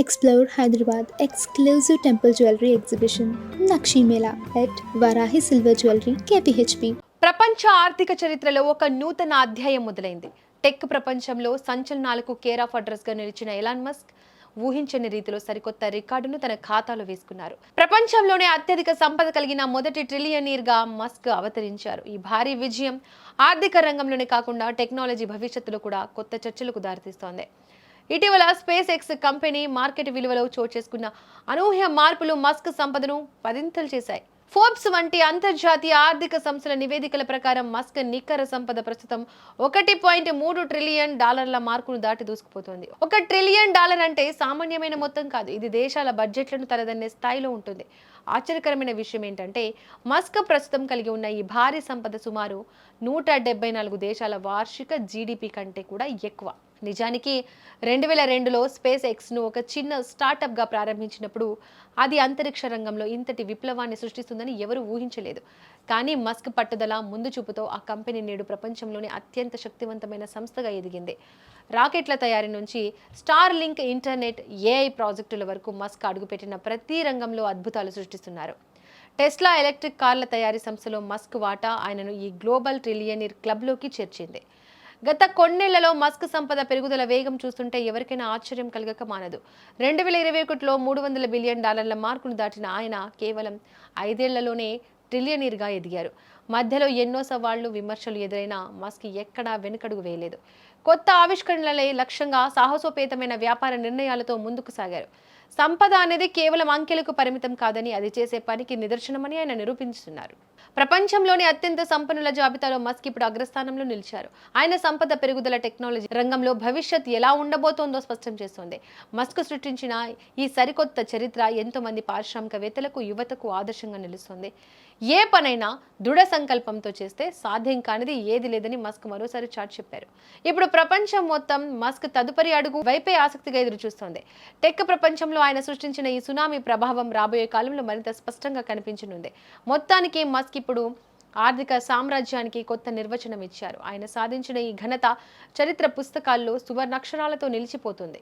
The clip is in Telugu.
Explore Hyderabad exclusive temple jewelry exhibition Nakshi Mela at Varahi Silver Jewelry KPHP. ప్రపంచ ఆర్థిక చరిత్రలో ఒక నూతన అధ్యాయం మొదలైంది. టెక్ ప్రపంచంలో సంచలనాలకు కేర్ ఆఫ్ అడ్రస్ గా నిలిచిన ఎలాన్ మస్క్ ఊహించని రీతిలో సరికొత్త రికార్డును తన ఖాతాలో వేసుకున్నారు. ప్రపంచంలోనే అత్యధిక సంపద కలిగిన మొదటి ట్రిలియనీర్ గా మస్క్ అవతరించారు. ఈ భారీ విజయం ఆర్థిక రంగంలోనే కాకుండా టెక్నాలజీ భవిష్యత్తులో కూడా కొత్త చర్చలకు దారితీస్తోంది. ఇటీవల స్పేస్ ఎక్స్ కంపెనీ మార్కెట్ విలువలో చోటు చేసుకున్న అనూహ్య మార్పులు మస్క్ సంపదను పదింతలు చేశాయి. ఫోర్బ్స్ వంటి అంతర్జాతీయ ఆర్థిక సంస్థల నివేదికల ప్రకారం మస్క్ నికర సంపద ప్రస్తుతం $1.3 ట్రిలియన్ మార్కును దాటి దూసుకుపోతోంది. $1 ట్రిలియన్ అంటే సామాన్యమైన మొత్తం కాదు. ఇది దేశాల బడ్జెట్లను తలదన్నే స్థాయిలో ఉంటుంది. ఆశ్చర్యకరమైన విషయం ఏంటంటే మస్క్ ప్రస్తుతం కలిగి ఉన్న ఈ భారీ సంపద సుమారు 174 దేశాల వార్షిక జీడిపి కంటే కూడా ఎక్కువ. నిజానికి 2002లో స్పేస్ ఎక్స్ను ఒక చిన్న స్టార్టప్గా ప్రారంభించినప్పుడు అది అంతరిక్ష రంగంలో ఇంతటి విప్లవాన్ని సృష్టిస్తుందని ఎవరూ ఊహించలేదు. కానీ మస్క్ పట్టుదల, ముందు చూపుతో ఆ కంపెనీ నేడు ప్రపంచంలోని అత్యంత శక్తివంతమైన సంస్థగా ఎదిగింది. రాకెట్ల తయారీ నుంచి స్టార్ లింక్, ఇంటర్నెట్, ఏఐ ప్రాజెక్టుల వరకు మస్క్ అడుగుపెట్టిన ప్రతి రంగంలో అద్భుతాలు సృష్టిస్తున్నారు. టెస్లా ఎలక్ట్రిక్ కార్ల తయారీ సంస్థలో మస్క్ వాటా ఆయనను ఈ గ్లోబల్ ట్రిలియనీర్ క్లబ్లోకి చేర్చింది. గత కొన్నేళ్లలో మస్క్ సంపద పెరుగుదల వేగం చూస్తుంటే ఎవరికైనా ఆశ్చర్యం కలగక మానదు. 2021లో $300 బిలియన్ మార్కును దాటిన ఆయన కేవలం 5 ఏళ్లలోనే ట్రిలియనీర్గా ఎదిగారు. మధ్యలో ఎన్నో సవాళ్లు, విమర్శలు ఎదురైనా మస్క్ ఎక్కడా వెనుకడుగు వేయలేదు. కొత్త ఆవిష్కరణలే లక్ష్యంగా సాహసోపేతమైన వ్యాపార నిర్ణయాలతో ముందుకు సాగారు. సంపద అనేది కేవలం అంకెలకు పరిమితం కాదని, అది చేసే పనికి నిదర్శనమని ఆయన నిరూపిస్తున్నారు. ప్రపంచంలోని అత్యంత సంపన్నుల జాబితాలో మస్క్ ఇప్పుడు అగ్రస్థానంలో నిలిచారు. ఆయన సంపద పెరుగుదల, టెక్నాలజీ రంగంలో భవిష్యత్ ఎలా ఉండబోతోందో స్పష్టం చేస్తోంది. మస్క్ సృష్టించిన ఈ సరికొత్త చరిత్ర ఎంతో మంది పారిశ్రామికవేత్తలకు, యువతకు ఆదర్శంగా నిలుస్తోంది. ఏ పనైనా దృఢ సంకల్పంతో చేస్తే సాధ్యం కానిది ఏది లేదని మస్క్ మరోసారి చాటి చెప్పారు. ఇప్పుడు ప్రపంచం మొత్తం మస్క్ తదుపరి అడుగు వైపే ఆసక్తిగా ఎదురుచూస్తోంది. టెక్ ప్రపంచంలో ఆయన సృష్టించిన ఈ సునామీ ప్రభావం రాబోయే కాలంలో మరింత స్పష్టంగా కనిపించనుంది. మొత్తానికి మస్క్ ఇప్పుడు ఆర్థిక సామ్రాజ్యానికి కొత్త నిర్వచనం ఇచ్చారు. ఆయన సాధించిన ఈ ఘనత చరిత్ర పుస్తకాల్లో సువర్ణాక్షరాలతో నిలిచిపోతుంది.